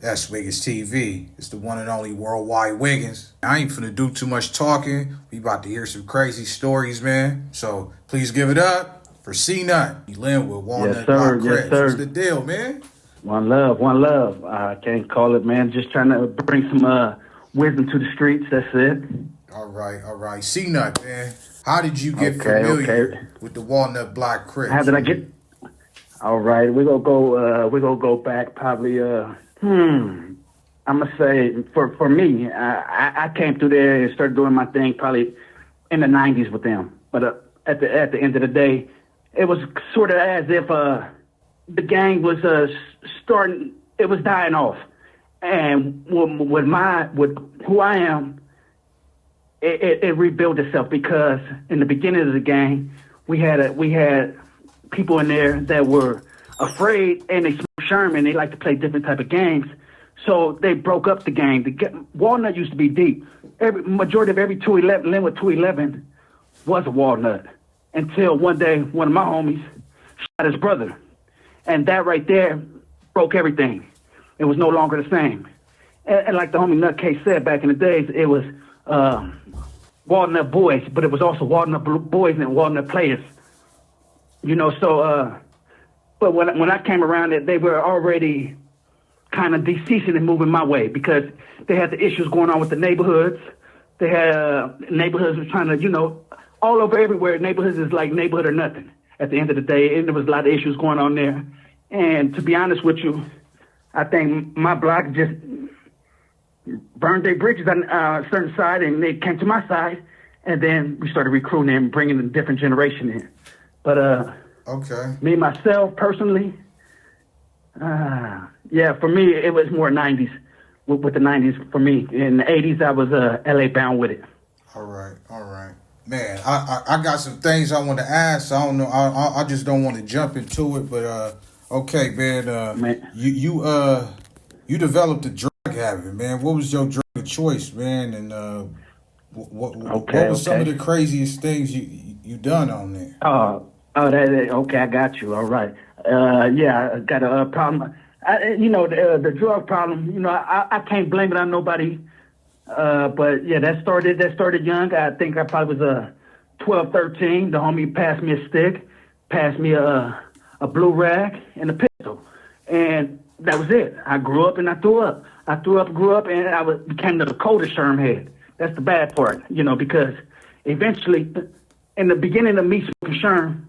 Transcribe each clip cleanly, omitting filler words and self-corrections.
S.WigginsTV. It's the one and only worldwide Wiggins. I ain't finna do too much talking. We about to hear some crazy stories, man. So please give it up for C-Nut. You live with Walnut Park. Yes, sir. What's the deal, man? One love, one love. I can't call it, man. Just trying to bring some wisdom to the streets. That's it. All right. C-Nut, man. How did you get familiar with the Walnut Block Crips? How did I get? All right, we're gonna go back probably. I'm gonna say for me, I came through there and started doing my thing probably in the '90s with them. But at the end of the day, it was sort of as if the gang was starting. It was dying off, and with who I am, it rebuilt itself, because in the beginning of the gang, we had people in there that were afraid, and they smoked Sherman. They like to play different type of games, so they broke up the gang. Walnut used to be deep. Majority of every 211, Linwood 211, was a Walnut, until one day one of my homies shot his brother, and that right there broke everything. It was no longer the same. And like the homie Nutcase said back in the days, it was Walnut boys, but it was also Walnut boys and Walnut players. But when I came around, they were already kind of deceasing and moving my way, because they had the issues going on with the neighborhoods. They had neighborhoods was trying to, all over everywhere. Neighborhoods is like neighborhood or nothing at the end of the day. And there was a lot of issues going on there. And to be honest with you, I think my block just burned their bridges on a certain side, and they came to my side. And then we started recruiting and bringing a different generation in. But me, myself, personally, for me, it was more 90s, with the 90s for me. In the 80s, I was LA bound with it. All right. Man, I got some things I want to ask. I don't know. I just don't want to jump into it, but okay, man. You developed a drug habit, man. What was your drug of choice, man? And what was some of the craziest things you done on there? Okay, I got you. All right. I got a problem. The drug problem, I can't blame it on nobody. But yeah, that started young. I think I probably was 12, 13. The homie passed me a stick, passed me a blue rag and a pistol. And that was it. I grew up and I threw up. Grew up, and I became the coldest Sherm head. That's the bad part, because eventually, in the beginning of me smoking Sherm,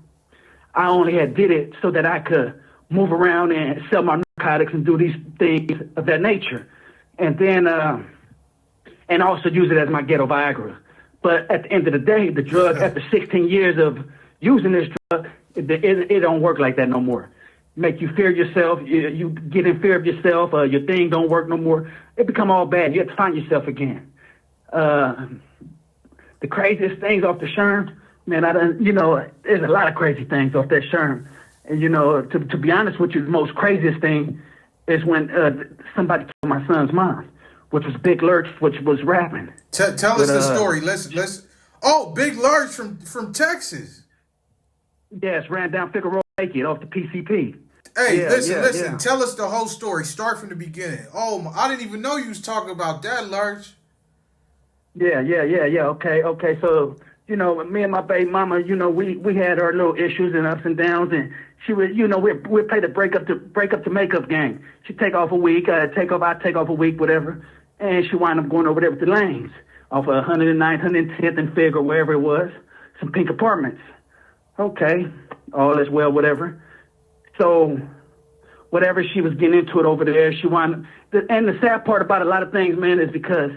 I only did it so that I could move around and sell my narcotics and do these things of that nature. And then, and also use it as my ghetto Viagra. But at the end of the day, the drug, after 16 years of using this drug, it don't work like that no more. Make you fear yourself. You get in fear of yourself. Your thing don't work no more. It become all bad. You have to find yourself again. The craziest things off the Sherm, man, there's a lot of crazy things off that Sherm. And, to be honest with you, the most craziest thing is when somebody killed my son's mom, which was Big Lurch, which was rapping. Tell us the story. Let's. Oh, Big Lurch from Texas. Yes, ran down Figueroa Naked off the PCP. Hey, listen. Tell us the whole story. Start from the beginning. Oh, I didn't even know you was talking about that, Lurch. Yeah. Okay. So, me and my baby mama, we had our little issues and ups and downs, and she would, we play the break up to make up game. She'd take off a week, I take off a week, whatever, and she wound up going over there with the lanes off of 109th, 110th and Fig or wherever it was, some pink apartments. Okay, all is well, whatever. So, whatever, she was getting into it over there, she wound up, and the sad part about a lot of things, man, is because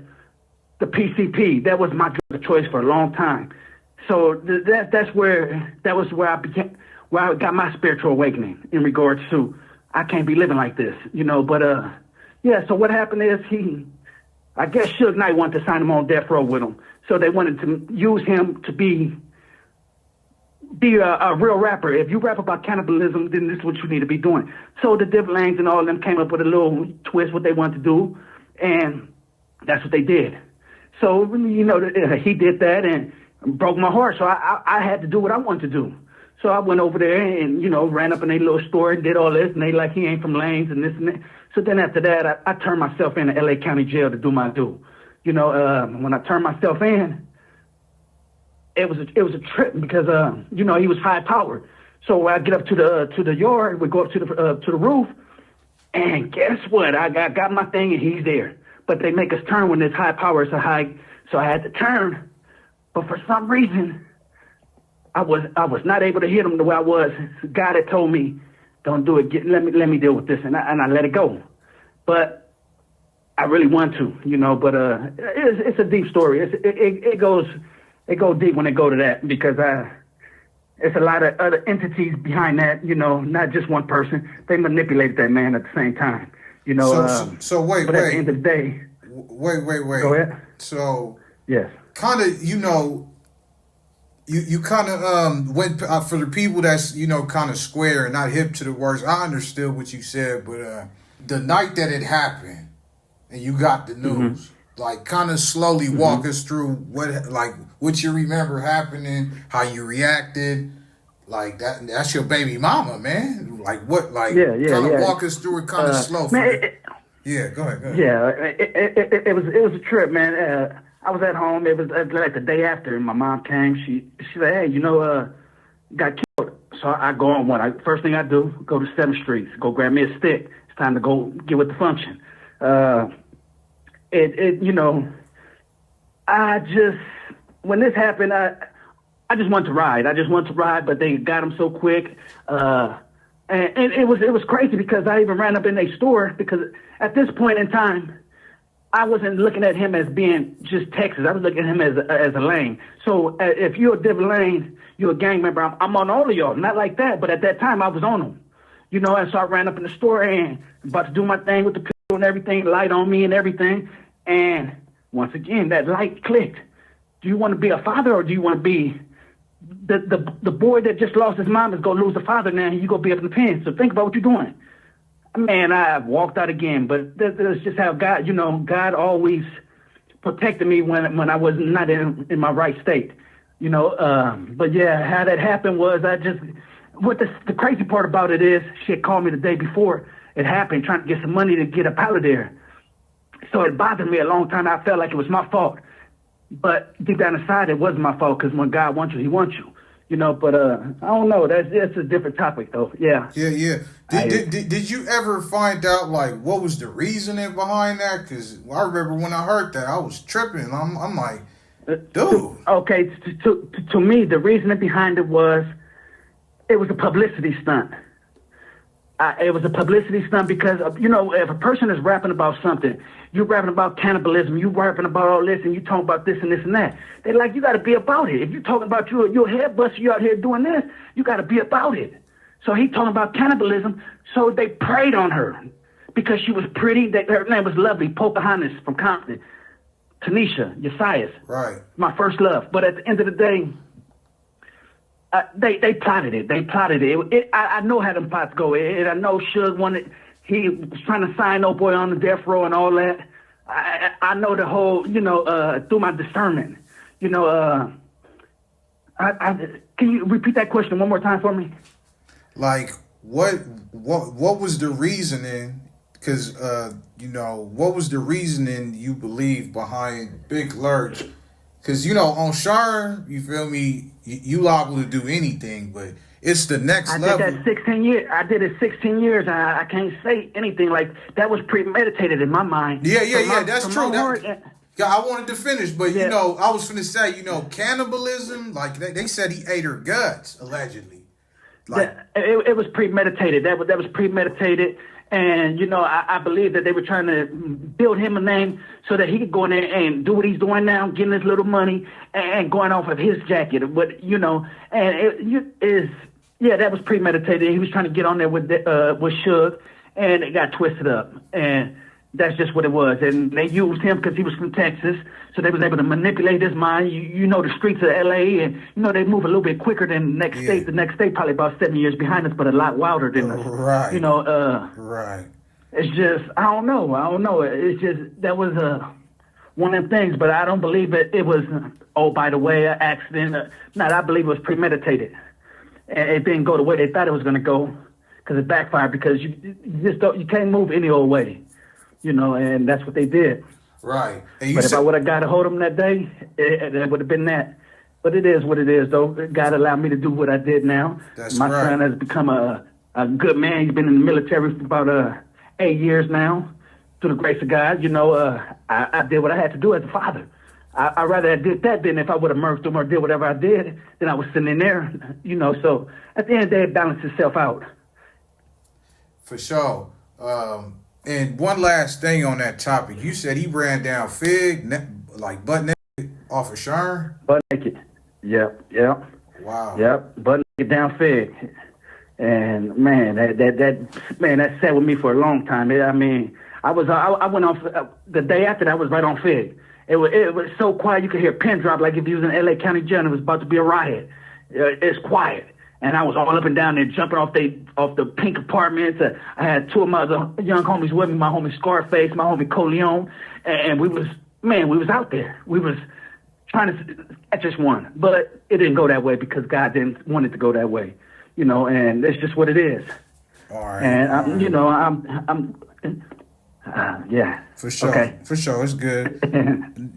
the PCP, that was my drug of choice for a long time. So that was where I got my spiritual awakening in regards to, I can't be living like this, but so what happened is I guess Suge Knight wanted to sign him on death row with him. So they wanted to use him to be a real rapper. If you rap about cannibalism, then this is what you need to be doing. So the Div Lanes and all of them came up with a little twist, what they wanted to do, and that's what they did. So, he did that and broke my heart. So I had to do what I wanted to do. So I went over there and, ran up in their little store and did all this. And they like, he ain't from Lanes and this and that. So then after that, I turned myself in to LA County Jail to do my due. When I turned myself in, it was a trip because, he was high powered. So I get up to the yard, we go up to the roof, and guess what? I got my thing and he's there. But they make us turn when it's high power, so I had to turn. But for some reason, I was not able to hit him the way I was. The guy that told me, "Don't do it. Let me deal with this," and I let it go. But I really want to, But it's a deep story. It goes deep when it go to that because it's a lot of other entities behind that. Not just one person. They manipulated that man at the same time. So wait. But at the end of the day, wait. Go ahead. So yes, kind of, You kind of went for the people that's kind of square and not hip to the words. I understood what you said, but the night that it happened and you got the news, like kind of slowly walk us through what you remember happening, how you reacted, like that's your baby mama, man. Like what, like kind of walk us through it kind of slow. Man, go ahead. Yeah, it was a trip, man. I was at home. It was like the day after, and my mom came. She said, "Hey, got killed." So I go on one. First thing I do, go to 7th Street, go grab me a stick. It's time to go get with the function. When this happened, I just wanted to ride. But they got him so quick. And it was crazy because I even ran up in their store because at this point in time, I wasn't looking at him as being just Texas. I was looking at him as a lane. So if you're a different lane, you're a gang member. I'm on all of y'all. Not like that, but at that time I was on them. And so I ran up in the store and about to do my thing with the pistol and everything, light on me and everything. And once again, that light clicked. Do you want to be a father or do you want to be the boy that just lost his mom is going to lose a father now and you going to be up in the pen. So think about what you're doing. Man, I walked out again, but that's just how God, God always protected me when I was not in my right state, But yeah, how that happened was the crazy part about it is she had called me the day before it happened, trying to get some money to get up out of there. So it bothered me a long time. I felt like it was my fault, but deep down inside, it wasn't my fault because when God wants you, He wants you. But I don't know. That's a different topic, though. Yeah. Yeah. Did you ever find out what was the reasoning behind that? Because I remember when I heard that, I was tripping. I'm like, dude. Okay. To me, the reasoning behind it was a publicity stunt. It was a publicity stunt because if a person is rapping about something, you're rapping about cannibalism, you're rapping about all this, and you talking about this and this and that. They're like, you got to be about it. If you're talking about your head buster, you out here doing this, you got to be about it. So he talking about cannibalism. So they preyed on her because she was pretty. Her name was Lovely Pocahontas from Compton, Tanisha Yesias. Right. My first love. But at the end of the day, they plotted it. I know how them plots go. I know Suge wanted. He was trying to sign no boy on the death row and all that. I know the whole. Through my discernment. Can you repeat that question one more time for me? Like what was the reasoning? Because what was the reasoning you believe behind Big Lurch? Because on Sharn, you feel me, you liable to do anything, but it's the next level. I did that 16 years. I did it 16 years. I can't say anything like that was premeditated in my mind. Yeah. That's true. I wanted to finish, but I was finna say, cannibalism. Like they said, he ate her guts allegedly. Like it was premeditated. That was premeditated. And, I believe that they were trying to build him a name so that he could go in there and do what he's doing now, getting his little money and going off of his jacket. But, that was premeditated. He was trying to get on there with Suge, and it got twisted up. And that's just what it was. And they used him because he was from Texas, so they was able to manipulate his mind. You know the streets of L.A., and, they move a little bit quicker than the next state. The next state probably about 7 years behind us, but a lot wilder than us. Right. Right. It's just, I don't know. It's just, that was one of them things, but I don't believe it was, by the way, an accident. I believe it was premeditated. and it didn't go the way they thought it was going to go, because it backfired. Because you can't move any old way, and that's what they did. Right. But if I would have got a hold of them that day, it would have been that. But it is what it is, though. God allowed me to do what I did now. My son has become a good man. He's been in the military for about 8 years now, through the grace of God. I did what I had to do as a father. I'd rather have did that than if I would have murked him or did whatever I did, then I was sitting in there, So at the end of the day, it balanced itself out. For sure. And one last thing on that topic. You said he ran down Fig, like butt naked off of Sherm? Butt naked. Yep. Wow. Yep. Butt naked down Fig. And man, that sat with me for a long time. I went off the day after that. I was right on Fig. It was so quiet you could hear a pin drop like if you was in LA County Jail and it was about to be a riot. It's quiet. And I was all up and down there jumping off the pink apartments. I had two of my other young homies with me, my homie Scarface, my homie Coleon, and we was out there. We was trying to catch this one, but it didn't go that way because God didn't want it to go that way, and it's just what it is. All right. And yeah. For sure. Okay. For sure. It's good.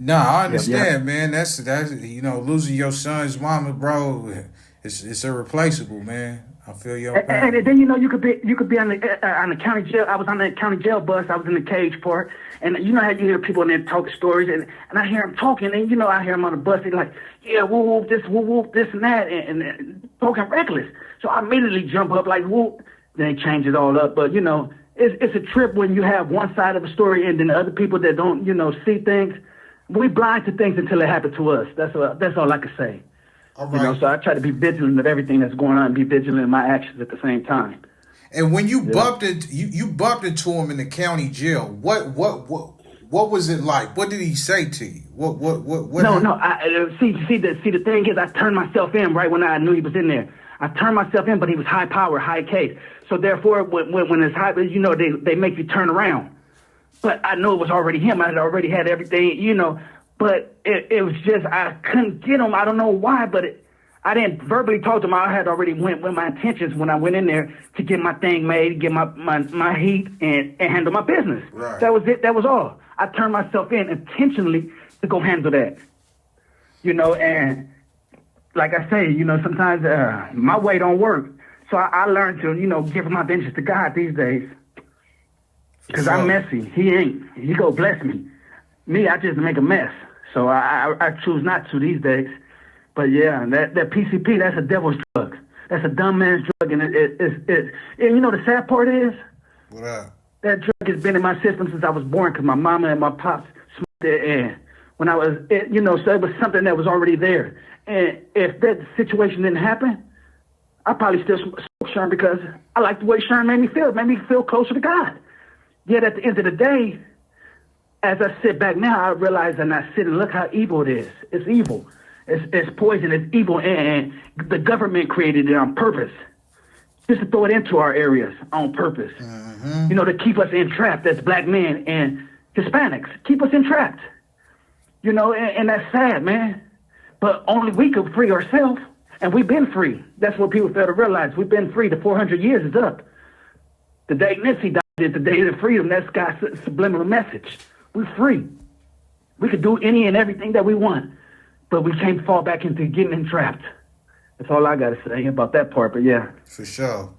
I understand, man. That's losing your son's mama, bro. It's irreplaceable, man. I feel your pain. And then you could be on the county jail. I was on the county jail bus. I was in the cage part, and how you hear people in there talking stories, and I hear them talking, and I hear them on the bus. They're like, yeah, whoop whoop this and that, and talking reckless. So I immediately jump up like whoop. Then they change it all up, but it's a trip when you have one side of a story, and then the other people that don't see things. We blind to things until it happened to us. That's all I can say. All right. So I try to be vigilant of everything that's going on and be vigilant in my actions at the same time. And when you bumped into him in the county jail, what was it like? What did he say to you? What? No. See, the thing is, I turned myself in right when I knew he was in there. I turned myself in, but he was high power, high case. So therefore, when it's high, they make you turn around. But I know it was already him. I had already had everything, But it was just, I couldn't get him. I don't know why, but I didn't verbally talk to him. I had already went with my intentions when I went in there to get my thing made, get my heat, and handle my business. Right. That was it. That was all. I turned myself in intentionally to go handle that. And like I say, sometimes my way don't work. So I learned to, give my vengeance to God these days. Because I'm messy. He ain't. He go bless me. Me, I just make a mess. So I choose not to these days. But yeah, that PCP, that's a devil's drug. That's a dumb man's drug. And the sad part is, what up? That drug has been in my system since I was born because my mama and my pops smoked it. And when I was, so it was something that was already there. And if that situation didn't happen, I probably still smoke Sherm because I like the way Sherm made me feel. It made me feel closer to God. Yet at the end of the day, as I sit back now, I realize and I sit and look how evil it is. It's evil. It's poison. It's evil. And the government created it on purpose. Just to throw it into our areas on purpose. Mm-hmm. To keep us entrapped as black men and Hispanics. Keep us entrapped. And that's sad, man. But only we could free ourselves. And we've been free. That's what people fail to realize. We've been free. The 400 years is up. The day Nipsey died is the day of freedom. That's God's subliminal message. We're free. We could do any and everything that we want. But we can't fall back into getting entrapped. That's all I got to say about that part. But yeah. For sure.